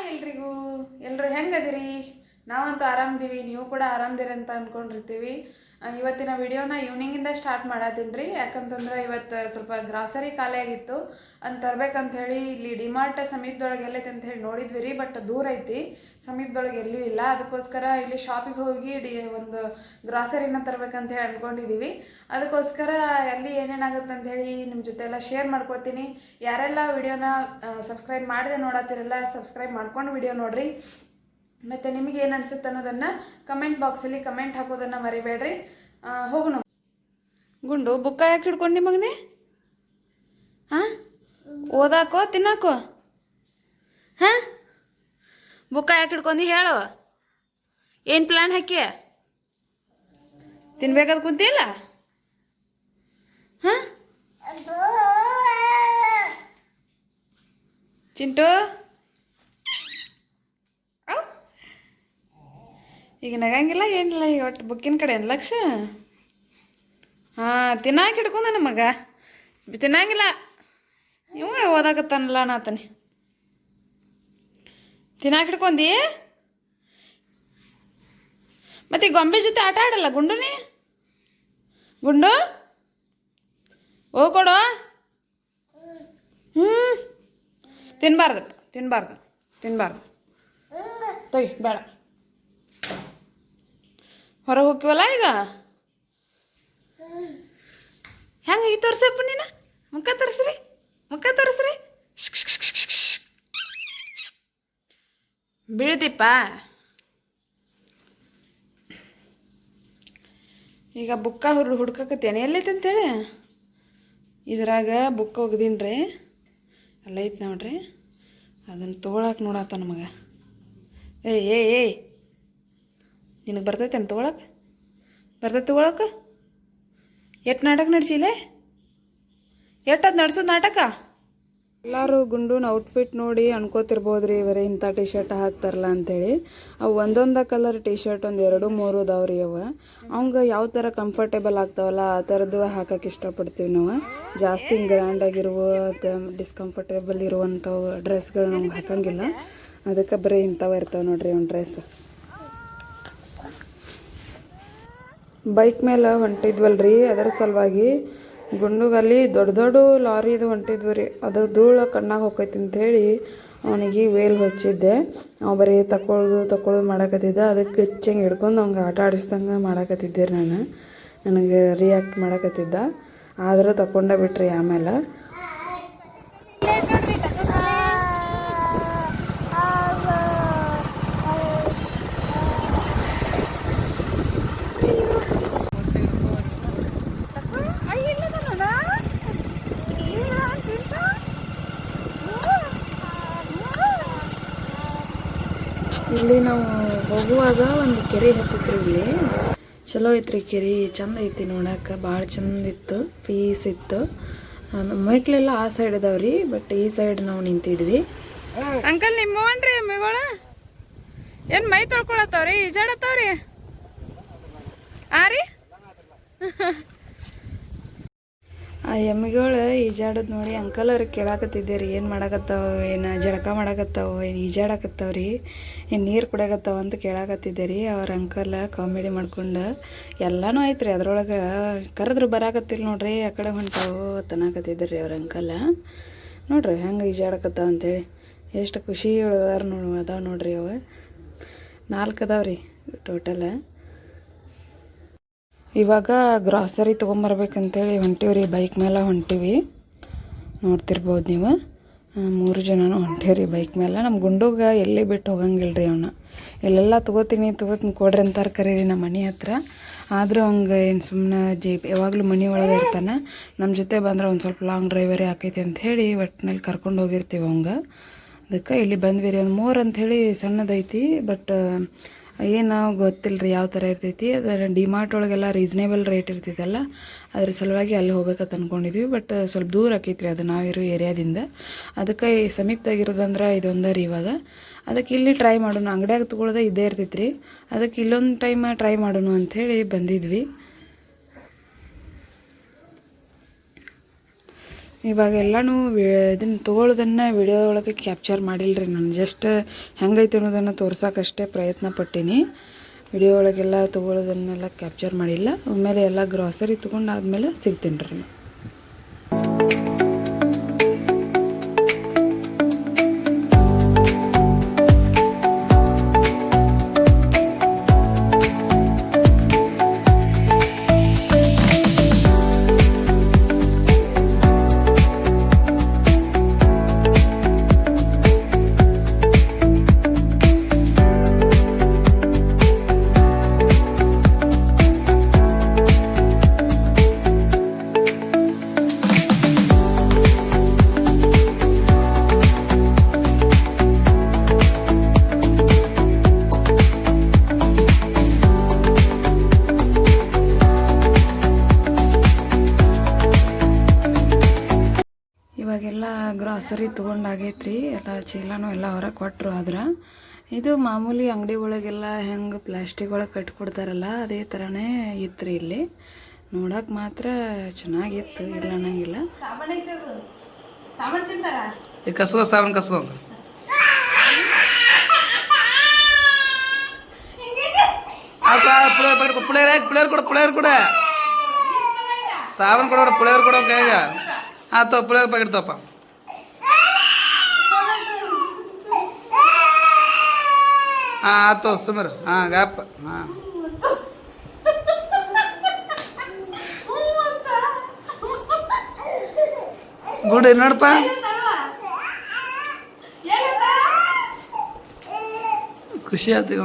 ಎಲ್ರಿಗೂ ಎಲ್ಲರೂ ಹೆಂಗದಿರಿ? ನಾವಂತೂ ಆರಾಮದೀವಿ, ನೀವು ಕೂಡ ಆರಾಮದಿರಿ ಅಂತ ಅಂದ್ಕೊಂಡಿರ್ತೀವಿ. ಇವತ್ತಿನ ವಿಡಿಯೋನ ಈವ್ನಿಂಗಿಂದ ಸ್ಟಾರ್ಟ್ ಮಾಡತ್ತೀನಿ ರೀ. ಯಾಕಂತಂದ್ರೆ ಇವತ್ತು ಸ್ವಲ್ಪ ಗ್ರಾಸರಿ ಖಾಲಿ ಆಗಿತ್ತು ಅಂತ ತರ್ಬೇಕಂತ ಹೇಳಿ ಇಲ್ಲಿ ಡಿಮಾರ್ಟ್ ಸಮೀಪದೊಳಗೆ ಎಲ್ಲೈತೆ ಅಂತ ಹೇಳಿ ನೋಡಿದ್ವಿ ರೀ. ಬಟ್ ದೂರ ಐತಿ, ಸಮೀಪದೊಳಗೆ ಎಲ್ಲೂ ಇಲ್ಲ. ಅದಕ್ಕೋಸ್ಕರ ಇಲ್ಲಿ ಶಾಪಿಗೆ ಹೋಗಿ ಒಂದು ಗ್ರಾಸರಿನ ತರಬೇಕಂತ ಹೇಳಿ ಅಂದ್ಕೊಂಡಿದ್ದೀವಿ. ಅದಕ್ಕೋಸ್ಕರ ಎಲ್ಲಿ ಏನೇನಾಗುತ್ತೆ ಅಂತ ಹೇಳಿ ನಿಮ್ಮ ಜೊತೆ ಎಲ್ಲ ಶೇರ್ ಮಾಡ್ಕೊಳ್ತೀನಿ. ಯಾರೆಲ್ಲ ವಿಡಿಯೋನ ಸಬ್ಸ್ಕ್ರೈಬ್ ಮಾಡದೆ ನೋಡತ್ತಿರಲ್ಲ, ಸಬ್ಸ್ಕ್ರೈಬ್ ಮಾಡ್ಕೊಂಡು ವಿಡಿಯೋ ನೋಡ್ರಿ. ಮತ್ತು ನಿಮಗೆ ಏನು ಅನಿಸುತ್ತೆ ಅನ್ನೋದನ್ನು ಕಮೆಂಟ್ ಬಾಕ್ಸಲ್ಲಿ ಕಮೆಂಟ್ ಹಾಕೋದನ್ನು ಮರಿಬೇಡ್ರಿ. ಹೋಗೋಣ. ಗುಂಡು ಬುಕ್ಕ ಯಾಕೆ ಹಿಡ್ಕೊಂಡು ಮಗನೇ? ಹಾಂ, ಓದಾಕೋ ತಿನ್ನಾಕೋ? ಹಾಂ, ಬುಕ್ಕ ಯಾಕೆ ಹಿಡ್ಕೊಂಡು ಹೇಳು? ಏನು ಪ್ಲ್ಯಾನ್ ಹಾಕಿ ತಿನ್ಬೇಕಾದ್ ಕುಂತಿಲ್ಲ? ಹಾಂ ಚಿಂಟು, ಈಗ ನಗಂಗಿಲ್ಲ ಏನಿಲ್ಲ, ಈಗ ಒಟ್ಟು ಬುಕ್ಕಿನ ಕಡೆ ಏನು ಲಕ್ಷ? ಹಾಂ, ತಿನ್ನಾಕ ಹಿಡ್ಕೊಂಡ ನಮ್ಮ ಮಗ ತಿನ್ನಂಗಿಲ್ಲ. ಇವ ಓದಾಕತ್ತಾನಲ್ಲ ನಾತನಿ. ತಿನ್ನಾಕ ಹಿಡ್ಕೊಂಡಿ ಮತ್ತೆ ಗೊಂಬೆ ಜೊತೆ ಆಟ ಆಡಲ್ಲ ಗುಂಡುನಿ? ಗುಂಡು ಓ ಕೊಡು. ತಿನ್ನಬಾರ್ದು ತಿನ್ನಬಾರ್ದು ತಿನ್ನಬಾರ್ದು ತೊಯ್ ಬೇಡ. ಹೊರಗೆ ಹೋಗ್ತೀವಲ್ಲ ಈಗ. ಹೆಂಗೆ ಈ ತೋರ್ಸಪ್ಪ ನೀನು? ಮುಖ ತೋರಿಸ್ರಿ, ಮುಖ ತೋರಿಸ್ರಿ. ಬೀಳ್ದಿಪ್ಪ. ಈಗ ಬುಕ್ಕ ಹುಡ್ಕಕತ್ತೇನೆ ಎಲ್ಲೈತೆ ಅಂತೇಳಿ. ಇದ್ರಾಗ ಬುಕ್ ಒಗ್ದೀನಿ ರೀ, ಅಲ್ಲೈತೆ ನೋಡ್ರಿ. ಅದನ್ನು ತೊಗೊಳಕ್ಕೆ ನೋಡತ್ತ ನಮಗೆ. ಏಯ್ ನಿನಗೆ ಬರ್ತೈತೆ ತೊಗೊಳಕ್ಕೆ? ಬರ್ತೈತೆ ತೊಗೊಳಕ್ಕೆ? ಎಷ್ಟು ನಾಟಕ ನಡೆಸಿಲೆ? ಎಷ್ಟದು ನಡ್ಸೋದು ನಾಟಕ? ಎಲ್ಲರೂ ಗುಂಡೂನ ಔಟ್ಫಿಟ್ ನೋಡಿ ಅನ್ಕೋತಿರ್ಬೋದು ರೀ, ಇವರೇ ಇಂಥ ಟಿ ಶರ್ಟ್ ಹಾಕ್ತಾರಲ್ಲ ಅಂಥೇಳಿ. ಅವು ಒಂದೊಂದು ಕಲರ್ ಟಿ ಶರ್ಟ್ ಒಂದು 2-3 ಅದಾವ್ರಿ. ಅವು ಅವಂಗೆ ಯಾವ ಥರ ಕಂಫರ್ಟೇಬಲ್ ಆಗ್ತಾವಲ್ಲ ಆ ಥರದ್ದು ಹಾಕಕ್ಕೆ ಇಷ್ಟಪಡ್ತೀವಿ ನಾವು. ಜಾಸ್ತಿ ಗ್ರ್ಯಾಂಡಾಗಿರುವ ಡಿಸ್ಕಂಫರ್ಟೇಬಲ್ ಇರುವಂಥವು ಡ್ರೆಸ್ಗಳು ನಮ್ಗೆ ಹಾಕಂಗಿಲ್ಲ. ಅದಕ್ಕೆ ಬರೀ ಇಂಥವು ಇರ್ತಾವೆ ನೋಡ್ರಿ ಒಂದು ಡ್ರೆಸ್. ಬೈಕ್ ಮೇಲೆ ಹೊಂಟಿದ್ವಲ್ರಿ, ಅದರ ಸಲುವಾಗಿ ಗುಂಡುಗಲ್ಲಿ ದೊಡ್ಡ ದೊಡ್ಡ ಲಾರಿದು ಹೊಂಟಿದ್ವಿ ರೀ. ಅದು ಧೂಳು ಕಣ್ಣಾಗ ಹೋಗೈತಿ ಅಂಥೇಳಿ ಅವನಿಗೆ ವೇಲ್ ಹಚ್ಚಿದ್ದೆ. ಅವ ಬರೀ ತಗೊಳ್ಳೋದು ಮಾಡಕತ್ತಿದ್ದ. ಅದಕ್ಕೆ ಹೆಚ್ಚಂಗೆ ಹಿಡ್ಕೊಂಡು ಅವ್ಗೆ ಆಟ ಆಡಿಸ್ದಂಗೆ ಮಾಡಕತ್ತಿದ್ದೆ ರೀ. ನನಗೆ ರಿಯಾಕ್ಟ್ ಮಾಡಕತ್ತಿದ್ದ. ಆದರೂ ತಗೊಂಡ ಬಿಟ್ರಿ ಆಮೇಲೆ. ಇಲ್ಲಿ ನಾವು ಹೋಗುವಾಗ ಒಂದು ಕೆರೆ ಹತ್ತಿತ್ರಿ. ಇಲ್ಲಿ ಚಲೋ ಐತ್ರಿ ಕೆರೆ, ಚಂದ ಐತಿ ನೋಡಕ್ಕೆ, ಭಾಳ ಚಂದ ಇತ್ತು, ಪೀಸ್ ಇತ್ತು. ಮೆಟ್ಲೆಲ್ಲ ಆ ಸೈಡ್ ಇದಾವ್ರಿ, ಬಟ್ ಈ ಸೈಡ್ ನಾವು ನಿಂತಿದ್ವಿ. ಅಂಕಲ್ ನಿಮ್ಮವನ್ರಿ ಎಮ್ಮೆಗಳ ಏನು ಮೈ ತೊಳ್ಕೊಳತ್ತವ್ರಿ, ಈಜಾಡತ್ತವ್ರಿ? ಆ ರೀ ಆ ಎಮ್ಮೆಗಳು ಈಜಾಡೋದು ನೋಡಿ ಅಂಕಲ್ ಅವ್ರಿಗೆ ಕೇಳಾಕತ್ತಿದ್ದೀರಿ, ಏನು ಮಾಡಾಕತ್ತಾವ, ಏನು ಜಳಕ ಮಾಡಾಕತ್ತಾವ, ಏನು ಈಜಾಡಕತ್ತಾವ್ರಿ, ಏನು ನೀರು ಕುಡಿಯಾಕತ್ತಾವ ಅಂತ ಕೇಳಾಕತ್ತಿದ್ದೀರಿ. ಅವ್ರ ಅಂಕಲ್ ಕಾಮಿಡಿ ಮಾಡ್ಕೊಂಡು ಎಲ್ಲನೂ ಐತ್ರಿ ಅದ್ರೊಳಗೆ. ಕರೆದ್ರು ಬರಾಕತ್ತಿಲ್ಲ ನೋಡ್ರಿ, ಆ ಕಡೆ ಹೊಂಟಾವು ತನ್ನಾಕತ್ತಿದ್ದೀರಿ ಅವ್ರ ಅಂಕಲ್. ನೋಡ್ರಿ ಹೆಂಗೆ ಈಜಾಡಕತ್ತಾವ ಅಂಥೇಳಿ. ಎಷ್ಟು ಖುಷಿ ಅದಾವ ನೋಡ್ರಿ. ಅವು 4 ಅದಾವ್ರಿ ಟೋಟಲ್. ಇವಾಗ ಗ್ರಾಸರಿ ತೊಗೊಂಬರ್ಬೇಕಂತೇಳಿ ಹೊಂಟೀವ್ರಿ, ಬೈಕ್ ಮೇಲೆ ಹೊಂಟೀವಿ. ನೋಡ್ತಿರ್ಬೋದು ನೀವು, 3 ಜನನೂ ಹೊಂಟೀವ್ರಿ ಬೈಕ್ ಮೇಲೆ. ನಮ್ಮ ಗುಂಡುಗ ಎಲ್ಲಿ ಬಿಟ್ಟು ಹೋಗಂಗಿಲ್ಲ ರೀ ಅವನ್ನ. ಎಲ್ಲೆಲ್ಲ ತೊಗೋತೀನಿ ಕೊಡ್ರಿ ಅಂತಾರೆ ಕರೀರಿ ನಮ್ಮ ಮನೆ ಹತ್ರ. ಆದರೂ ಹಂಗೆ ಏನು ಸುಮ್ಮನೆ ಯಾವಾಗಲೂ ಮನೆ ಒಳಗೆ ಇರ್ತಾನೆ. ನಮ್ಮ ಜೊತೆ ಬಂದ್ರೆ ಒಂದು ಸ್ವಲ್ಪ ಲಾಂಗ್ ಡ್ರೈವರೇ ಆಕೈತಿ ಅಂಥೇಳಿ ಒಟ್ಟಿನಲ್ಲಿ ಕರ್ಕೊಂಡು ಹೋಗಿರ್ತೀವಿ ಅವಂಗೆ. ಅದಕ್ಕೆ ಇಲ್ಲಿ ಬಂದ್ವಿ ರೀ. ಒಂದು 3 ಅಂಥೇಳಿ ಸಣ್ಣದೈತಿ, ಬಟ್ ಏನು ಗೊತ್ತಿಲ್ಲ ರೀ ಯಾವ ಥರ ಇರ್ತೈತಿ. ಅದರ ಡಿಮಾರ್ಟ್ ಒಳಗೆಲ್ಲ ರೀಸ್ನೇಬಲ್ ರೇಟ್ ಇರ್ತೈತಲ್ಲ, ಅದ್ರ ಸಲುವಾಗಿ ಅಲ್ಲಿ ಹೋಗ್ಬೇಕಂತ ಅಂದ್ಕೊಂಡಿದ್ವಿ. ಬಟ್ ಸ್ವಲ್ಪ ದೂರ ಆಕೈತಿ ರೀ ಅದು ನಾವಿರೋ ಏರಿಯಾದಿಂದ. ಅದಕ್ಕೆ ಸಮೀಪದಾಗಿರೋದಂದ್ರೆ ಇದೊಂದು ರೀ ಇವಾಗ. ಅದಕ್ಕೆ ಇಲ್ಲಿ ಟ್ರೈ ಮಾಡೋಣ, ಅಂಗಡಿಯಾಗ ತೊಗೊಳೋದೇ ಇದ್ದೇ ಇರ್ತೈತಿ ರೀ. ಅದಕ್ಕೆ ಇಲ್ಲೊಂದು ಟೈಮ್ ಟ್ರೈ ಮಾಡೋಣ ಅಂಥೇಳಿ ಬಂದಿದ್ವಿ. ಇವಾಗೆಲ್ಲನೂ ಇದನ್ನು ತೊಗೊಳ್ಳೋದನ್ನು ವಿಡಿಯೋ ಒಳಗೆ ಕ್ಯಾಪ್ಚರ್ ಮಾಡಿಲ್ಲ ರೀ. ನಾನು ಜಸ್ಟ್ ಹೆಂಗೈತೆ ಅನ್ನೋದನ್ನು ತೋರ್ಸೋಕ್ಕಷ್ಟೇ ಪ್ರಯತ್ನ ಪಟ್ಟೀನಿ. ವಿಡಿಯೋ ಒಳಗೆಲ್ಲ ತೊಗೊಳ್ಳೋದನ್ನೆಲ್ಲ ಕ್ಯಾಪ್ಚರ್ ಮಾಡಿಲ್ಲ. ಆಮೇಲೆ ಎಲ್ಲ ಗ್ರಾಸರಿ ತೊಗೊಂಡಾದ್ಮೇಲೆ ಸಿಗ್ತೀನಿ ರೀ. ಇವಾಗೆಲ್ಲ ಗ್ರಾಸರಿ ತೊಗೊಂಡಾಗೈತ್ರಿ. ಎಲ್ಲ ಚೀಲನೂ ಎಲ್ಲ ಹೊರಗೆ ಕೊಟ್ಟರು. ಆದ್ರೆ ಇದು ಮಾಮೂಲಿ ಅಂಗಡಿ ಒಳಗೆಲ್ಲ ಹೆಂಗೆ ಪ್ಲಾಸ್ಟಿಕ್ ಒಳಗೆ ಕಟ್ಕೊಡ್ತಾರಲ್ಲ ಅದೇ ಥರನೇ ಇತ್ತು ರೀ. ಇಲ್ಲಿ ನೋಡಕ್ಕೆ ಮಾತ್ರ ಚೆನ್ನಾಗಿತ್ತು, ಇಲ್ಲ ಅನ್ನಂಗಿಲ್ಲ. ಕಸ್ಕೋ ಸಾಬನ್ ಕಸ್ಕೋ ಪುಳಿಯರ್ ಕೂಡ ಸಾಬನ್ ಕೊಡ ಪುಳಿಯರ್ ಕೊಡೋ ಕೈಗ. ಹಾಂ ತೋ ಪುಳಿಯರ್ ಪ್ಯಾಕೆಟ್ ತೋಪ. ಹಾಂ ಆಯ್ತು ಸುಮಾರು. ಹಾಂ ಗಾಪ. ಹಾಂ ಗುಡ್ ನೋಡಪ್ಪ. ಖುಷಿ ಆಯ್ತು.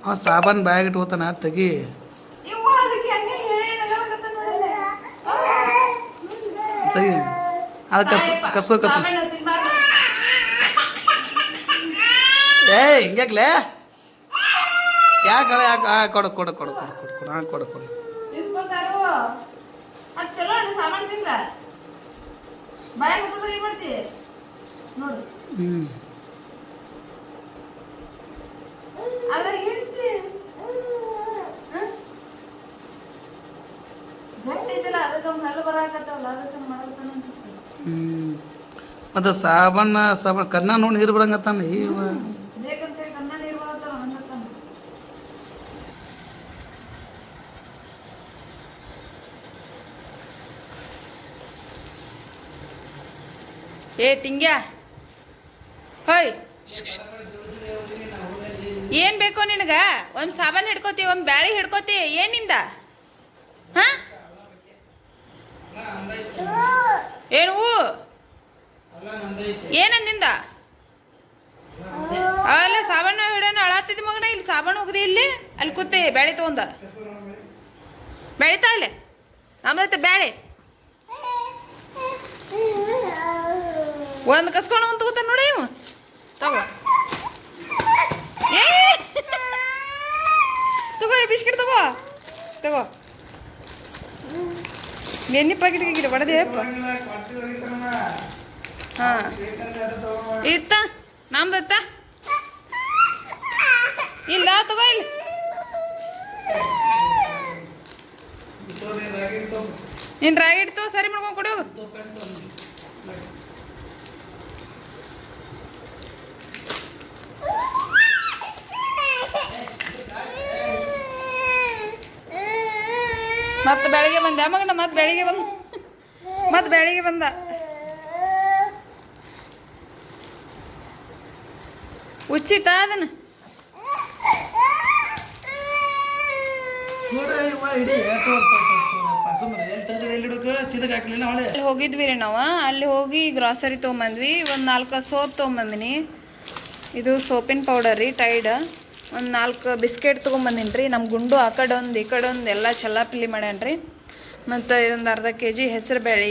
ಅವ ಸಾಬಾನ್ ಬ್ಯಾಗ್ ಇಟ್ಕೋತಾನ ತೆಗಿ. ತೆಗಿ ಅದು ಕಸು ಕಸು. ಹಿಂಗ್ಯಾಕ್ಲೆ ಯಾಕಲ್ಲ ಯಾಕೆ? ಹಾಂ ಕೊಡು ಕೊಡು ಕೊಡು ಕೊಡು ಕೊಡು ಕೊಡು. ಹಾಂ ಕೊಡು ಕೊಡು. ಹ್ಞೂ ಮತ್ತು ಸಾಬಣ್ಣ ಕನ್ನ ನೋಡಿ ನೀರು ಬರಂಗತ್ತಾನ. ಏ ಟಿಂಗ್ಯಾ ಹೋಯ್, ಏನು ಬೇಕೋ ನಿನಗೆ? ಒಂದು ಸಾಬಾನು ಹಿಡ್ಕೋತಿ, ಒಂದು ಬ್ಯಾಳಿ ಹಿಡ್ಕೋತಿ, ಏನಿಂದ? ಹಾಂ ಏನು ಏನಂದಿಂದ? ಅವೆಲ್ಲ ಸಾಬಾನು ಹಿಡೋಣ ಅಳಾತಿದ್ದ ಮಗನ. ಇಲ್ಲಿ ಸಾಬಾನು ಹೋಗದಿ, ಇಲ್ಲಿ ಅಲ್ಲಿ ಕೂತಿ ಬ್ಯಾಳಿ ತೊಗೊಂಡ ಬೆಳಿತಾ ಇಲ್ಲಿ ನಮ್ಮದೈತೆ ಬ್ಯಾಳಿ. ಒಂದು ಕಸ್ಕೊಂಡು ಒಂದು ತಗೋತಾನ ನೋಡಿ ಇವ. ತಗೋ ತಗೋ ಬಿಸ್ಕಿಟ್ ತಗೋ ತಗೋ. ಎಣ್ಣೆ ಪ್ಯಾಕೆಟ್ ಗಿಡ ಬಡದೆ. ಹಾಂ ಇತ್ತ ನಮ್ದತ್ತ ಇಲ್ಲ ತಗೋ. ಇಲ್ಲಿ ನೀನು ರಾಗಿ ಇಡ್ತು ಸರಿ ಮಾಡ್ಕೊಂಡು ಕೊಡು. ಮತ್ತೆ ಬೆಳಿಗ್ಗೆ ಬಂದ ಮಗನ. ಮತ್ತೆ ಬೆಳಿಗ್ಗೆ ಬಂದ ಉಚ್ಚಿತ ಅದನ್ನ. ಅಲ್ಲಿ ಹೋಗಿದ್ವಿ ರೀ ನಾವು. ಅಲ್ಲಿ ಹೋಗಿ ಗ್ರಾಸರಿ ತೊಗೊಂಬಂದ್ವಿ. ಒಂದು 4 ಸೋಪ್ ತೊಗೊಂಬಂದಿನಿ. ಇದು ಸೋಪಿನ ಪೌಡರ್ ರೀ, ಟೈಡ್. ಒಂದು 4 ಬಿಸ್ಕೆಟ್ ತೊಗೊಂಬಂದಿನಿ ರೀ. ನಮ್ಮ ಗುಂಡು ಆ ಕಡೆ ಒಂದು ಈ ಕಡೆ ಒಂದು ಎಲ್ಲ ಚಲ್ಲಾಪಿಲ್ಲಿ ಮಾಡ್ಯಾನ ರೀ. ಮತ್ತು ಇದೊಂದು ಅರ್ಧ kg ಹೆಸರು ಬೇಳೆ.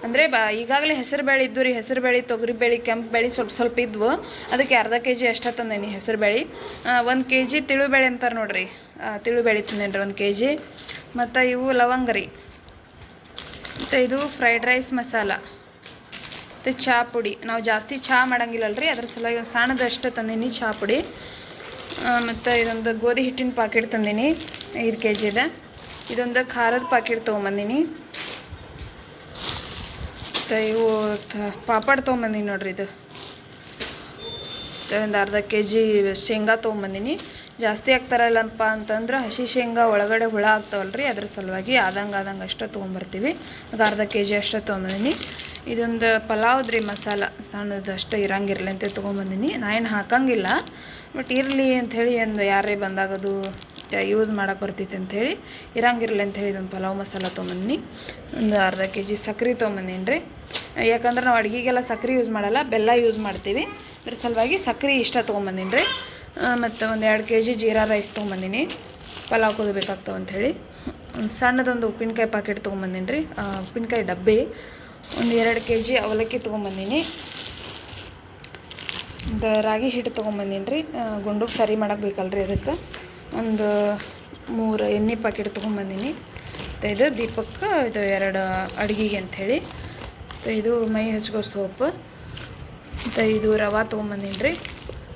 ಅಂದರೆ ಈಗಾಗಲೇ ಹೆಸರು ಬೇಳೆ ಇದ್ದು ರೀ. ಹೆಸರು ಬೇಳೆ, ತೊಗರಿ ಬೇಳೆ, ಕೆಂಪು ಬೇಳೆ ಸ್ವಲ್ಪ ಇದ್ವು. ಅದಕ್ಕೆ ಅರ್ಧ kg ಅಷ್ಟೇ ತಂದೇನಿ ಹೆಸರು ಬೇಳೆ. 1 kg ತಿಳುಬೇಳೆ ಅಂತಾರೆ ನೋಡ್ರಿ, ತಿಳುಬೇಳೆ ತಂದೇನಿ ರೀ 1 kg. ಮತ್ತು ಇವು ಲವಂಗ ರೀ. ಮತ್ತು ಇದು ಫ್ರೈಡ್ ರೈಸ್ ಮಸಾಲ. ಮತ್ತು ಚಹಾ ಪುಡಿ. ನಾವು ಜಾಸ್ತಿ ಚಹಾ ಮಾಡಂಗಿಲ್ಲಲ್ರಿ, ಅದ್ರ ಸಲುವಾಗಿ ಸಣ್ಣದಷ್ಟು ತಂದೀನಿ ಚಹಾ ಪುಡಿ. ಮತ್ತು ಇದೊಂದು ಗೋಧಿ ಹಿಟ್ಟಿನ ಪಾಕೆಟ್ ತಂದೀನಿ 5 kg ಇದೆ. ಇದೊಂದು ಖಾರದ ಪಾಕೆಟ್ ತೊಗೊಂಬಂದಿನಿ. ಮತ್ತು ಇವು ಪಾಪಡ್ ತೊಗೊಂಬಂದಿನಿ ನೋಡ್ರಿ. ಇದು ಒಂದು ಅರ್ಧ kg ಶೇಂಗಾ ತೊಗೊಂಬಂದಿನಿ. ಜಾಸ್ತಿ ಆಗ್ತಾರಲ್ಲಪ್ಪ ಅಂತಂದ್ರೆ ಹಸಿ ಶೇಂಗಾ ಒಳಗಡೆ ಹುಳ ಆಗ್ತಾವಲ್ರಿ, ಅದ್ರ ಸಲುವಾಗಿ ಆದಂಗೆ ಅಷ್ಟೇ ತೊಗೊಂಬರ್ತೀವಿ. ಅರ್ಧ kg ಅಷ್ಟೇ ತೊಗೊಂಬಂದಿನಿ. ಇದೊಂದು ಪಲಾವ್ದ್ರಿ ಮಸಾಲ ಸಣ್ಣದು ಅಷ್ಟೇ ಇರಂಗಿರಲಿ ಅಂತ ತೊಗೊಂಬಂದಿನಿ. ನಾ ಏನು ಹಾಕಂಗಿಲ್ಲ, ಬಟ್ ಇರಲಿ ಅಂಥೇಳಿ ಒಂದು ಯಾರೇ ಬಂದಾಗದು ಯೂಸ್ ಮಾಡೋಕೆ ಬರ್ತೈತೆ ಅಂಥೇಳಿ ಇರಂಗಿರಲಿ ಅಂಥೇಳಿ ಇದೊಂದು ಪಲಾವ್ ಮಸಾಲ ತೊಗೊಂಬಂದಿನಿ. ಒಂದು ಅರ್ಧ kg ಸಕ್ರೆ ತೊಗೊಂಬಂದಿನಿ ರೀ. ಯಾಕಂದ್ರೆ ನಾವು ಅಡುಗೆಗೆಲ್ಲ ಸಕ್ರೆ ಯೂಸ್ ಮಾಡಲ್ಲ, ಬೆಲ್ಲ ಯೂಸ್ ಮಾಡ್ತೀವಿ. ಅದ್ರ ಸಲುವಾಗಿ ಸಕ್ರೆ ಇಷ್ಟ ತೊಗೊಂಬಂದಿನಿ ರೀ. ಮತ್ತು ಒಂದು 2 kg ಜೀರಾ ರೈಸ್ ತೊಗೊಂಬಂದಿನಿ, ಪಲಾವ್ ಕುದಬೇಕಾಗ್ತಾವೆ ಅಂಥೇಳಿ. ಒಂದು ಸಣ್ಣದೊಂದು ಉಪ್ಪಿನಕಾಯಿ ಪಾಕೆಟ್ ತೊಗೊಂಬಂದಿನಿ ರೀ, ಉಪ್ಪಿನಕಾಯಿ ಡಬ್ಬಿ. ಒಂದು 2 kg ಅವಲಕ್ಕಿ ತೊಗೊಂಬಂದಿನಿ. ಒಂದು ರಾಗಿ ಹಿಟ್ಟು ತೊಗೊಂಬಂದಿನಿ ರೀ, ಗುಂಡುಗೆ ಸರಿ ಮಾಡೋಕೆ ಬೇಕಲ್ರಿ ಅದಕ್ಕೆ. ಒಂದು 3 ಎಣ್ಣೆ ಪಾಕೆಟ್ ತೊಗೊಂಬಂದಿನಿ. ಮತ್ತು ಇದು ದೀಪಕ್ಕೆ ಇದು 2 ಅಡುಗೆಗೆ ಅಂಥೇಳಿ. ಮತ್ತು ಇದು ಮೈ ಹಚ್ಕೋ ಸೋಪು. ಮತ್ತು ಇದು ರವೆ ತೊಗೊಂಬಂದಿನಿ ರೀ,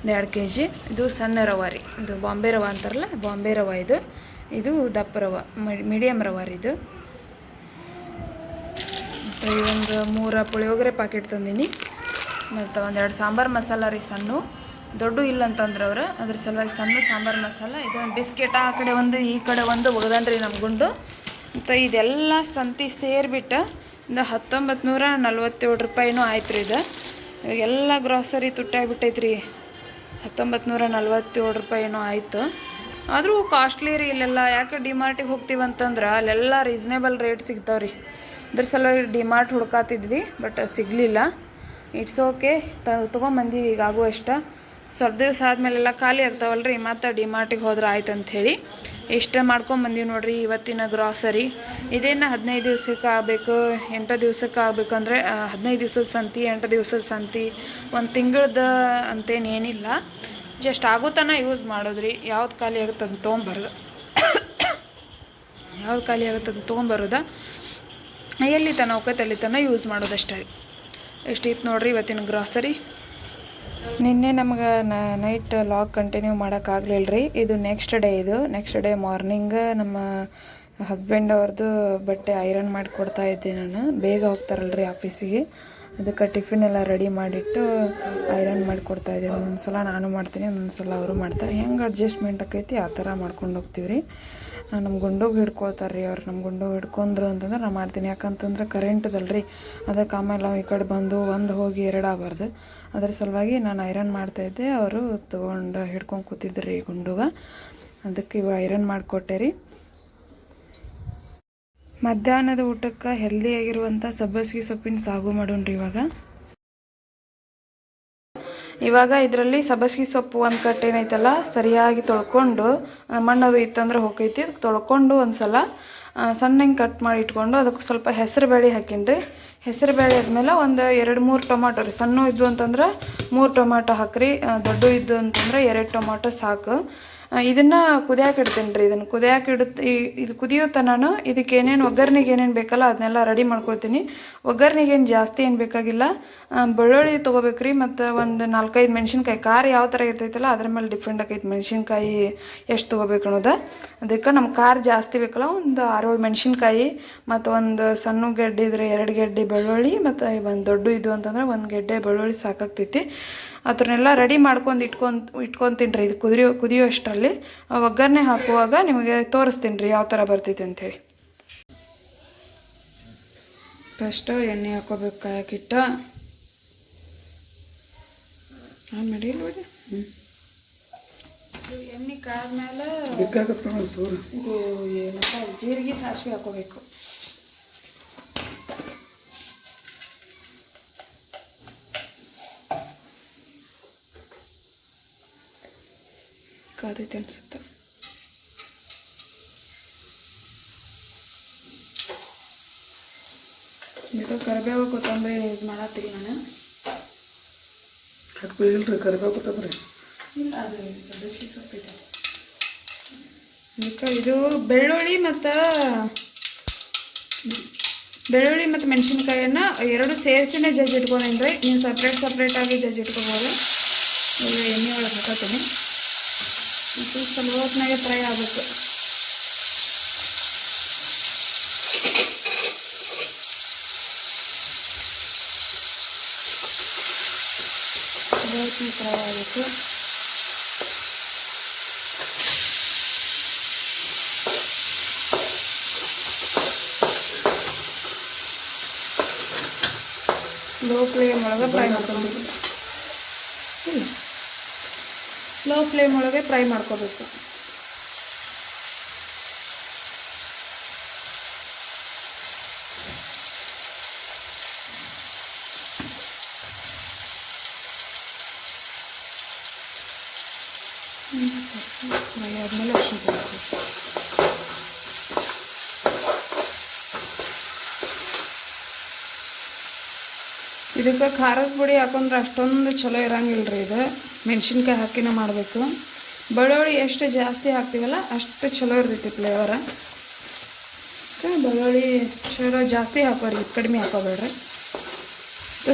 2 kg. ಇದು ಸಣ್ಣ ರವೆ ರೀ, ಇದು ಬಾಂಬೆ ರವೆ ಅಂತಾರಲ್ಲ, ಬಾಂಬೆ ರವೆ ಇದು. ಇದು ದಪ್ಪ ರವೆ, ಮೀಡಿಯಮ್ ರವೆ ರೀ ಇದು. ಮತ್ತು ಒಂದು 3 ಪುಳಿಯೋಗರೆ ಪಾಕೆಟ್ ತಂದೀನಿ. ಮತ್ತು ಒಂದು 2 ಸಾಂಬಾರು ಮಸಾಲ ರೀ, ಸಣ್ಣ ದೊಡ್ಡ ಇಲ್ಲ ಅಂತಂದ್ರೆ ಅವರು, ಅದ್ರ ಸಲುವಾಗಿ ಸಣ್ಣ ಸಾಂಬಾರು ಮಸಾಲ. ಇದೊಂದು ಬಿಸ್ಕೆಟ್ ಆ ಕಡೆ ಒಂದು ಈ ಕಡೆ ಒಂದು ಒಗ್ದನ್ರಿ ನಮ್ಮ ಗುಂಡು. ಮತ್ತು ಇದೆಲ್ಲ ಸಂತಿ ಸೇರಿಬಿಟ್ಟು ಒಂದು 1947 ರೂಪಾಯಿನೂ ಆಯ್ತು ರೀ. ಇದು ಎಲ್ಲ ಗ್ರಾಸರಿ ತುಟ್ಟಾಗ್ಬಿಟ್ಟೈತೆ ರೀ, 1947 ರೂಪಾಯಿನೂ ಆಯಿತು. ಆದರೂ ಕಾಸ್ಟ್ಲಿ ರೀ ಇಲ್ಲೆಲ್ಲ. ಯಾಕೆ ಡಿಮಾರ್ಟಿಗೆ ಹೋಗ್ತೀವಿ ಅಂತಂದ್ರೆ ಅಲ್ಲೆಲ್ಲ ರೀಸ್ನೇಬಲ್ ರೇಟ್ ಸಿಗ್ತಾವೆ ರೀ. ಅದ್ರ ಸಲುವಾಗಿ ಡಿಮಾರ್ಟ್ ಹುಡ್ಕಾತಿದ್ವಿ, ಬಟ್ ಸಿಗಲಿಲ್ಲ. ಇಟ್ಸ್ ಓಕೆ, ತೊಗೊಂಬಂದೀವಿ. ಈಗ ಆಗುವಷ್ಟು ಸ್ವಲ್ಪ ದಿವಸ ಆದಮೇಲೆಲ್ಲ ಖಾಲಿ ಆಗ್ತಾವಲ್ರಿ, ಮತ್ತು ಡಿಮಾರ್ಟಿಗೆ ಹೋದ್ರೆ ಆಯ್ತು ಅಂಥೇಳಿ ಇಷ್ಟ ಮಾಡ್ಕೊಂಬಂದೀವಿ ನೋಡಿರಿ ಇವತ್ತಿನ ಗ್ರಾಸರಿ. ಇದೇನು 15 ದಿವ್ಸಕ್ಕೆ ಆಗಬೇಕು, 8 ದಿವ್ಸಕ್ಕೆ ಆಗಬೇಕಂದ್ರೆ 15 ದಿವ್ಸದ ಸಂತಿ, 8 ದಿವ್ಸದ ಸಂತಿ, 1 ತಿಂಗಳದ ಅಂತೇನು ಏನಿಲ್ಲ. ಜಸ್ಟ್ ಆಗೋ ತನಕ ಯೂಸ್ ಮಾಡೋದ್ರಿ. ಯಾವ್ದು ಖಾಲಿ ಆಗುತ್ತೆ ಅದನ್ನ ತೊಗೊಂಬರೋದು, ಯಾವ್ದು ಖಾಲಿ ಆಗುತ್ತೆ ಅದನ್ನ ತೊಗೊಂಬರೋದು. ಎಲ್ಲಿ ತನಕ ಹೋಗತ್ತೆ ಅಲ್ಲಿ ತನಕ ಯೂಸ್ ಮಾಡೋದಷ್ಟೇ ರೀ. ಎಷ್ಟಿತ್ತು ನೋಡಿರಿ ಇವತ್ತಿನ ಗ್ರಾಸರಿ. ನಿನ್ನೆ ನಮ್ಗೆ ನೈಟ್ ಲಾಗ್ ಕಂಟಿನ್ಯೂ ಮಾಡೋಕ್ಕಾಗಲಿಲ್ಲ ರೀ. ಇದು ನೆಕ್ಸ್ಟ್ ಡೇ ಮಾರ್ನಿಂಗ್ ನಮ್ಮ ಹಸ್ಬೆಂಡ್ ಅವ್ರದ್ದು ಬಟ್ಟೆ ಐರನ್ ಮಾಡಿ ಕೊಡ್ತಾ ಇದ್ದೆ ನಾನು. ಬೇಗ ಹೋಗ್ತಾರಲ್ರಿ ಆಫೀಸಿಗೆ, ಅದಕ್ಕೆ ಟಿಫಿನ್ ಎಲ್ಲ ರೆಡಿ ಮಾಡಿಟ್ಟು ಐರನ್ ಮಾಡಿ ಕೊಡ್ತಾ ಇದ್ದೀವಿ. ಒಂದೊಂದು ಸಲ ನಾನು ಮಾಡ್ತೀನಿ, ಒಂದೊಂದು ಸಲ ಅವರು ಮಾಡ್ತಾರೆ. ಹೆಂಗೆ ಅಡ್ಜಸ್ಟ್ಮೆಂಟ್ ಆಕೈತಿ ಆ ಥರ ಮಾಡ್ಕೊಂಡು ಹೋಗ್ತೀವಿ ರೀ. ನಮ್ಮ ಗುಂಡೋಗಿ ಹಿಡ್ಕೊಳ್ತಾರೆ ರೀ ಅವ್ರು. ನಮ್ಮ ಗುಂಡೋಗಿ ಹಿಡ್ಕೊಂಡ್ರು ಅಂತಂದ್ರೆ ನಾನು ಮಾಡ್ತೀನಿ. ಯಾಕಂತಂದ್ರೆ ಕರೆಂಟ್ದಲ್ರಿ, ಅದಕ್ಕೆ ಆಮೇಲೆ ನಾವು ಈ ಕಡೆ ಬಂದು ಒಂದು ಹೋಗಿ 2 ಆಗಬಾರ್ದು. ಅದ್ರ ಸಲುವಾಗಿ ನಾನು ಐರನ್ ಮಾಡ್ತಾಯಿದ್ದೆ, ಅವರು ತೊಗೊಂಡು ಹಿಡ್ಕೊಂಡು ಕೂತಿದ್ರು ರೀ ಗುಂಡುಗ. ಅದಕ್ಕೆ ಇವಾಗ ಐರನ್ ಮಾಡಿಕೊಟ್ಟೆ ರೀ. ಮಧ್ಯಾಹ್ನದ ಊಟಕ್ಕೆ ಹೆಲ್ದಿಯಾಗಿರುವಂಥ ಸಬ್ಬಸಿಗೆ ಸೊಪ್ಪಿನ ಸಾಗು ಮಾಡೋಣ್ರಿ ಇವಾಗ ಇದರಲ್ಲಿ ಸಬ್ಬಸಿಗೆ ಸೊಪ್ಪು ಒಂದು ಕಟ್ ಏನೈತಲ್ಲ ಸರಿಯಾಗಿ ತೊಳ್ಕೊಂಡು, ಮಣ್ಣದು ಇತ್ತಂದ್ರೆ ಹೋಗೈತಿ, ತೊಳ್ಕೊಂಡು ಒಂದು ಸಲ ಸಣ್ಣಗೆ ಕಟ್ ಮಾಡಿ ಇಟ್ಕೊಂಡು ಅದಕ್ಕೆ ಸ್ವಲ್ಪ ಹೆಸರು ಬೇಳೆ ಹಾಕೀನಿ. ಹೆಸರು ಬೇಳೆ ಆದಮೇಲೆ ಒಂದು 2-3 ಟೊಮಾಟೊ ರೀ. ಸಣ್ಣ ಇದ್ದು ಅಂತಂದ್ರೆ 3 ಟೊಮಾಟೊ ಹಾಕ್ರಿ, ದೊಡ್ಡ ಇದ್ದು ಅಂತಂದ್ರೆ 2 ಟೊಮಾಟೊ ಸಾಕು. ಇದನ್ನು ಕುದಿಯಾಕೆ ಇಡ್ತೀನಿ ರೀ. ಇದನ್ನು ಕುದಿಯಾಕೆ ಇದು ಕುದಿಯುತ್ತಾ ನಾನು ಇದಕ್ಕೆ ಏನೇನು ಒಗ್ಗರಣೆಗೆ ಏನೇನು ಬೇಕಲ್ಲ ಅದನ್ನೆಲ್ಲ ರೆಡಿ ಮಾಡ್ಕೊಳ್ತೀನಿ. ಒಗ್ಗರಣೆಗೆ ಏನು ಜಾಸ್ತಿ ಏನು ಬೇಕಾಗಿಲ್ಲ. ಬೆಳ್ಳುಳ್ಳಿ ತೊಗೋಬೇಕ್ರಿ, ಮತ್ತು ಒಂದು 4-5 ಮೆಣಸಿನ್ಕಾಯಿ. ಖಾರ ಯಾವ ಥರ ಇರ್ತೈತಲ್ಲ ಅದ್ರ ಮೇಲೆ ಡಿಪೆಂಡ್ ಆಕೈತೆ ಮೆಣಸಿನ್ಕಾಯಿ ಎಷ್ಟು ತೊಗೋಬೇಕು ಅನ್ನೋದು. ಅದಕ್ಕೆ ನಮ್ಮ ಖಾರ ಜಾಸ್ತಿ ಬೇಕಲ್ಲ, ಒಂದು 6-7 ಮೆಣಸಿನ್ಕಾಯಿ, ಮತ್ತು ಒಂದು ಸಣ್ಣ ಗೆಡ್ಡೆ ಇದ್ರೆ 2 ಗೆಡ್ಡೆ ಬೆಳ್ಳುಳ್ಳಿ, ಮತ್ತು ಒಂದು ದೊಡ್ಡ ಇದು ಅಂತಂದ್ರೆ 1 ಗೆಡ್ಡೆ ಬೆಳ್ಳುಳ್ಳಿ ಸಾಕಾಗ್ತೈತಿ. ಅದನ್ನೆಲ್ಲ ರೆಡಿ ಮಾಡ್ಕೊಂಡು ಇಟ್ಕೊತೀನಿ ರೀ. ಇದು ಕುದಿಯೋ ಅಷ್ಟರಲ್ಲಿ ಒಗ್ಗರಣೆ ಹಾಕುವಾಗ ನಿಮಗೆ ತೋರಿಸ್ತೀನಿ ರೀ ಯಾವ ಥರ ಬರ್ತೈತೆ ಅಂಥೇಳಿ. ಫಸ್ಟು ಎಣ್ಣೆ ಹಾಕೋಬೇಕು ಕಾಯಕ್ಕಿಟ್ಟು. ನಡಿಲ್ವ ಎಣ್ಣೆ ಕಾದ್ಮೇಲೆ ಇದು ಏನಪ್ಪ ಜೀರಿಗೆ ಸಾಸಿವೆ ಹಾಕೋಬೇಕು. ಕಾದೈತೆ ಅನ್ಸುತ್ತೆ. ಇದು ಕರಿಬೇವು ಕೊತ್ತಂಬರಿ ಯೂಸ್ ಮಾಡತ್ತೀರಿ ನಾನು. ಹಾಕ್ಬೇಕಿಲ್ರಿ ಕರಿಬೇವು ಕೊತ್ತಂಬರಿ? ಇಲ್ಲ, ಅದು ಸಬ್ಬಸಿಗೆ ಸೊಪ್ಪಿದೆ. ಅದಕ್ಕೆ ಇದು ಬೆಳ್ಳುಳ್ಳಿ ಮತ್ತು ಮೆಣಸಿನ್ಕಾಯನ್ನು 2 ಸೇರಿಸಿನೇ ಜಜ್ಜಿ ಇಟ್ಕೊಂಡೇನಿ ರೀ. ನೀವು ಸಪ್ರೇಟಾಗಿ ಜಜ್ಜಿ ಇಟ್ಕೋಬೋದು. ಈಗ ಎಣ್ಣೆ ಒಳಗೆ ಹಾಕೋತೀನಿ. ಮತ್ತು ಸ್ವಲ್ಪ ಹೊತ್ತಿನಾಗೆ ಫ್ರೈ ಆಗಬೇಕು. ಸ್ವಲ್ಪ ಫ್ರೈ ಆಗಬೇಕು. ಲೋ ಫ್ಲೇಮ್ ಒಳಗೆ ಫ್ರೈ ಮಾಡ್ಕೊಬೇಕು. ಲೋ ಫ್ಲೇಮ್ ಒಳಗೆ ಫ್ರೈ ಮಾಡ್ಕೋಬೇಕು. ಫ್ರೈ ಆದಮೇಲೆ ಅರ್ಶಿನ ಪುಡಿ ಹಾಕಬೇಕು. ಇದಕ್ಕೆ ಖಾರದ ಪುಡಿ ಹಾಕೊಂಡ್ರೆ ಅಷ್ಟೊಂದು ಚಲೋ ಇರಂಗಿಲ್ಲ ರೀ. ಇದು ಮೆಣಸಿನ್ಕಾಯಿ ಹಾಕಿನೇ ಮಾಡಬೇಕು. ಬೆಳ್ಳುಳ್ಳಿ ಎಷ್ಟು ಜಾಸ್ತಿ ಹಾಕ್ತೀವಲ್ಲ ಅಷ್ಟು ಚಲೋ ಇರ್ತೈತಿ ಫ್ಲೇವರ. ಬೆಳ್ಳುಳ್ಳಿ ಚಲೋ ಜಾಸ್ತಿ ಹಾಕೋರಿ, ಕಡಿಮೆ ಹಾಕೋಬೇಡ್ರಿ.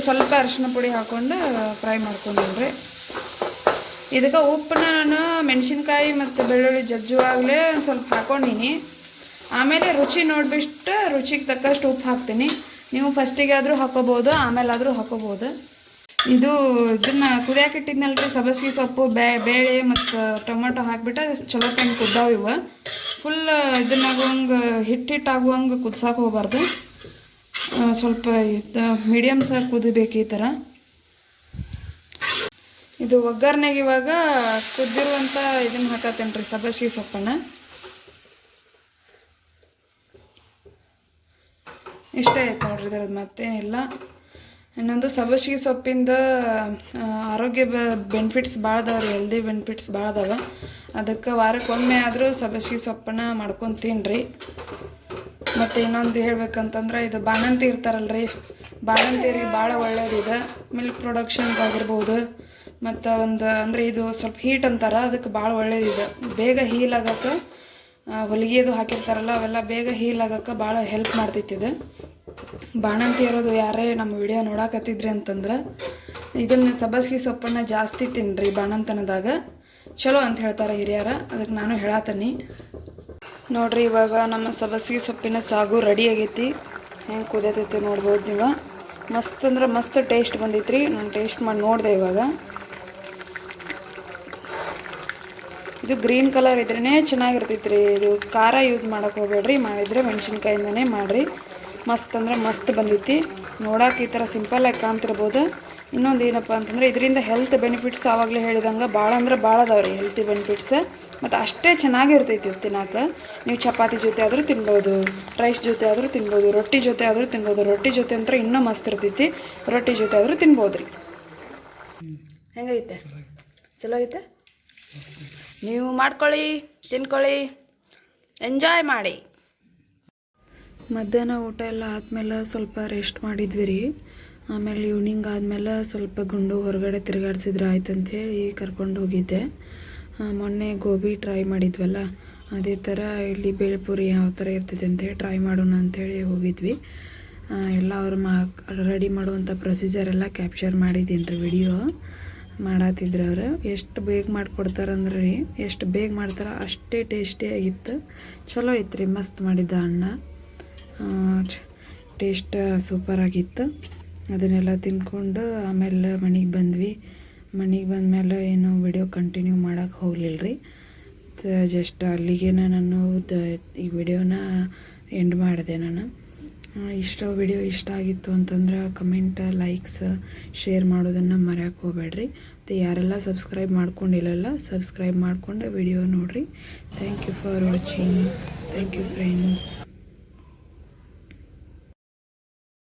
ಸ್ವಲ್ಪ ಅರಿಶಿನ ಪುಡಿ ಹಾಕ್ಕೊಂಡು ಫ್ರೈ ಮಾಡ್ಕೊಂಡಿಲ್ರಿ. ಇದಕ್ಕೆ ಉಪ್ಪನ್ನ ನಾನು ಮೆಣಸಿನ್ಕಾಯಿ ಮತ್ತು ಬೆಳ್ಳುಳ್ಳಿ ಜಜ್ಜುವಾಗಲೇ ಒಂದು ಸ್ವಲ್ಪ ಹಾಕ್ಕೊಂಡೀನಿ. ಆಮೇಲೆ ರುಚಿ ನೋಡಿಬಿಟ್ಟು ರುಚಿಗೆ ತಕ್ಕಷ್ಟು ಉಪ್ಪು ಹಾಕ್ತೀನಿ. ನೀವು ಫಸ್ಟಿಗೆ ಆದರೂ ಹಾಕೋಬೋದು, ಆಮೇಲಾದರೂ ಹಾಕೋಬೋದು. ಇದನ್ನು ಕುದಿಯಾಕಿಟ್ಟಿದ್ನಲ್ರಿ ಸಬ್ಬಸಿಗೆ ಸೊಪ್ಪು, ಬೇಳೆ ಮತ್ತು ಟೊಮೆಟೊ ಹಾಕಿಬಿಟ್ಟು ಚಲೋ ಟೈಮ್ ಕುದ್ದಾವ ಇವು. ಫುಲ್ ಇದನ್ನಾಗುವಂಗೆ ಹಿಟ್ಟಾಗುವಂಗೆ ಕುದ್ಸಕ್ಕೆ ಹೋಗ್ಬಾರ್ದು. ಸ್ವಲ್ಪ ಮೀಡಿಯಮ್ ಸಾಗಿ ಕುದಿಬೇಕು ಈ ಥರ. ಇದು ಒಗ್ಗರಣೆಗೆ ಇವಾಗ ಕುದ್ದಿರುವಂಥ ಇದನ್ನು ಹಾಕತ್ತೇನೆ ರೀ, ಸಬ್ಬಸಿಗೆ ಸೊಪ್ಪನ್ನು. ಇಷ್ಟೇ ಆಯ್ತು ನೋಡ್ರಿ, ಇದ್ರದ್ದು ಮತ್ತೇನಿಲ್ಲ. ಇನ್ನೊಂದು ಸಬ್ಬಸಿಗೆ ಸೊಪ್ಪಿಂದ ಆರೋಗ್ಯ ಬೆನಿಫಿಟ್ಸ್ ಭಾಳ ಅದಾವ ರೀ, ಹೆಲ್ದಿ ಬೆನಿಫಿಟ್ಸ್ ಭಾಳ ಅದಾವ. ಅದಕ್ಕೆ ವಾರಕ್ಕೊಮ್ಮೆ ಆದರೂ ಸಬ್ಬಸಿಗೆ ಸೊಪ್ಪನ್ನು ಮಾಡ್ಕೊಂಡು ತಿನ್ನಿರಿ. ಮತ್ತು ಇನ್ನೊಂದು ಹೇಳ್ಬೇಕಂತಂದ್ರೆ ಇದು ಬಾಣಂತಿ ಇರ್ತಾರಲ್ರಿ, ಬಾಣಂತಿಯರಿಗೆ ಭಾಳ ಒಳ್ಳೇದಿದೆ. ಮಿಲ್ಕ್ ಪ್ರೊಡಕ್ಷನ್ಗಾಗಿರ್ಬೋದು, ಮತ್ತು ಅಂದರೆ ಇದು ಸ್ವಲ್ಪ ಹೀಟ್ ಅಂತಾರೆ, ಅದಕ್ಕೆ ಭಾಳ ಒಳ್ಳೇದಿದೆ. ಬೇಗ ಹೀಲ್ ಆಗೋಕ್ಕೆ ಹೊಲಿಗೆದು ಹಾಕಿರ್ತಾರಲ್ಲ ಅವೆಲ್ಲ ಬೇಗ ಹೀಲ್ ಆಗೋಕ್ಕೆ ಭಾಳ ಹೆಲ್ಪ್ ಮಾಡ್ತೈತಿದೆ. ಬಾಣಂತಿ ಇರೋದು ಯಾರೇ ನಮ್ಮ ವಿಡಿಯೋ ನೋಡಾಕತ್ತಿದ್ರಿ ಅಂತಂದ್ರೆ ಇದನ್ನು ಸಬ್ಬಸಿಗೆ ಸೊಪ್ಪನ್ನು ಜಾಸ್ತಿ ತಿನ್ನಿರಿ ಬಾಣಂತನದಾಗ, ಚಲೋ ಅಂತ ಹೇಳ್ತಾರೆ ಹಿರಿಯರ. ಅದಕ್ಕೆ ನಾನು ಹೇಳತ್ತೀನಿ ನೋಡ್ರಿ. ಇವಾಗ ನಮ್ಮ ಸಬ್ಬಸಿಗೆ ಸೊಪ್ಪಿನ ಸಾಗು ರೆಡಿ ಆಗೈತಿ. ಹೆಂಗೆ ಕುದಿಯತೈತಿ ನೋಡ್ಬೋದು ನೀವು. ಮಸ್ತ್ ಅಂದ್ರೆ ಮಸ್ತ್ ಟೇಸ್ಟ್ ಬಂದೈತ್ರಿ. ನಾನು ಟೇಸ್ಟ್ ಮಾಡಿ ನೋಡಿದೆ ಇವಾಗ. ಇದು ಗ್ರೀನ್ ಕಲರ್ ಇದ್ರೇ ಚೆನ್ನಾಗಿರ್ತೈತಿ ರೀ. ಇದು ಖಾರ ಯೂಸ್ ಮಾಡೋಕೆ ಹೋಗ್ಬೇಡ್ರಿ, ಮಾಡಿದರೆ ಮೆಣಸಿನ್ಕಾಯಿಂದನೇ ಮಾಡಿರಿ. ಮಸ್ತ್ ಅಂದ್ರೆ ಮಸ್ತ್ ಬಂದೈತಿ. ನೋಡೋಕೆ ಈ ಥರ ಸಿಂಪಲ್ಲಾಗಿ ಕಾಣ್ತಿರ್ಬೋದು. ಇನ್ನೊಂದು ಏನಪ್ಪ ಅಂತಂದರೆ ಇದರಿಂದ ಹೆಲ್ತ್ ಬೆನಿಫಿಟ್ಸ್ ಆವಾಗಲೇ ಹೇಳಿದಂಗೆ ಭಾಳ ಅಂದ್ರೆ ಭಾಳ ಅದಾವ್ರಿ ಹೆಲ್ತಿ ಬೆನಿಫಿಟ್ಸ್. ಮತ್ತು ಅಷ್ಟೇ ಚೆನ್ನಾಗಿರ್ತೈತಿ ತಿನ್ನೋಕೆ. ನೀವು ಚಪಾತಿ ಜೊತೆ ಆದರೂ ತಿನ್ಬೋದು, ರೈಸ್ ಜೊತೆ ಆದರೂ ತಿನ್ಬೋದು, ರೊಟ್ಟಿ ಜೊತೆ ಆದರೂ ತಿನ್ಬೋದು. ರೊಟ್ಟಿ ಜೊತೆ ಅಂತ ಇನ್ನೂ ಮಸ್ತ್ ಇರ್ತೈತಿ. ರೊಟ್ಟಿ ಜೊತೆ ಆದರೂ ತಿನ್ಬೋದು ರೀ. ಹೆಂಗೈತೆ? ಚಲೋ ಐತೆ. ನೀವು ಮಾಡ್ಕೊಳ್ಳಿ, ತಿನ್ಕೊಳ್ಳಿ, ಎಂಜಾಯ್ ಮಾಡಿ. ಮಧ್ಯಾಹ್ನ ಊಟ ಎಲ್ಲ ಆದಮೇಲೆ ಸ್ವಲ್ಪ ರೆಸ್ಟ್ ಮಾಡಿದ್ವಿ ರೀ. ಆಮೇಲೆ ಈವ್ನಿಂಗ್ ಆದಮೇಲೆ ಸ್ವಲ್ಪ ಗುಂಡು ಹೊರಗಡೆ ತಿರುಗಾಡ್ಸಿದ್ರೆ ಆಯ್ತು ಅಂಥೇಳಿ ಕರ್ಕೊಂಡು ಹೋಗಿದ್ದೆ. ಮೊನ್ನೆ ಗೋಬಿ ಟ್ರೈ ಮಾಡಿದ್ವಲ್ಲ, ಅದೇ ಥರ ಇಲ್ಲಿ ಬೇಳ್ಪುರಿ ಯಾವ ಥರ ಇರ್ತೈತೆ ಅಂಥೇಳಿ ಟ್ರೈ ಮಾಡೋಣ ಅಂಥೇಳಿ ಹೋಗಿದ್ವಿ. ಎಲ್ಲ ಅವ್ರು ರೆಡಿ ಮಾಡುವಂಥ ಪ್ರೊಸೀಜರ್ ಎಲ್ಲ ಕ್ಯಾಪ್ಚರ್ ಮಾಡಿದ್ದೀನಿ ರೀ, ವಿಡಿಯೋ ಮಾಡತ್ತಿದ್ರು ಅವರು. ಎಷ್ಟು ಬೇಗ ಮಾಡಿಕೊಡ್ತಾರಂದ್ರೆ ರೀ, ಎಷ್ಟು ಬೇಗ ಮಾಡ್ತಾರೆ ಅಷ್ಟೇ ಟೇಸ್ಟಿಯಾಗಿತ್ತು. ಚಲೋ ಇತ್ತು ರೀ, ಮಸ್ತ್ ಮಾಡಿದ್ದ ಅಣ್ಣ. ಟೇಸ್ಟ್ ಸೂಪರಾಗಿತ್ತು. ಅದನ್ನೆಲ್ಲ ತಿನ್ಕೊಂಡು ಆಮೇಲೆ ಮನೆಗೆ ಬಂದ್ವಿ. ಮನೆಗೆ ಬಂದಮೇಲೆ ಏನು ವಿಡಿಯೋ ಕಂಟಿನ್ಯೂ ಮಾಡೋಕ್ಕೆ ಹೋಗಲಿಲ್ಲ ರೀ. ಜಸ್ಟ್ ಅಲ್ಲಿಗೆ ನಾನು ಈ ವಿಡಿಯೋನ ಎಂಡ್ ಮಾಡಿದೆ. ನಾನು ವಿಡಿಯೋ ಇಷ್ಟ ಆಗಿತ್ತು ಅಂತಂದ್ರೆ ಕಮೆಂಟ್, ಲೈಕ್ಸ್, ಶೇರ್ ಮಾಡೋದನ್ನು ಮರೆಯೋಕ್ಕೆ ಹೋಗಬೇಡ್ರಿ. ಮತ್ತು ಯಾರೆಲ್ಲ ಸಬ್ಸ್ಕ್ರೈಬ್ ಮಾಡ್ಕೊಂಡಿಲ್ಲಲ್ಲ ಸಬ್ಸ್ಕ್ರೈಬ್ ಮಾಡಿಕೊಂಡು ವಿಡಿಯೋ ನೋಡಿರಿ. Thank you for watching. Thank you friends.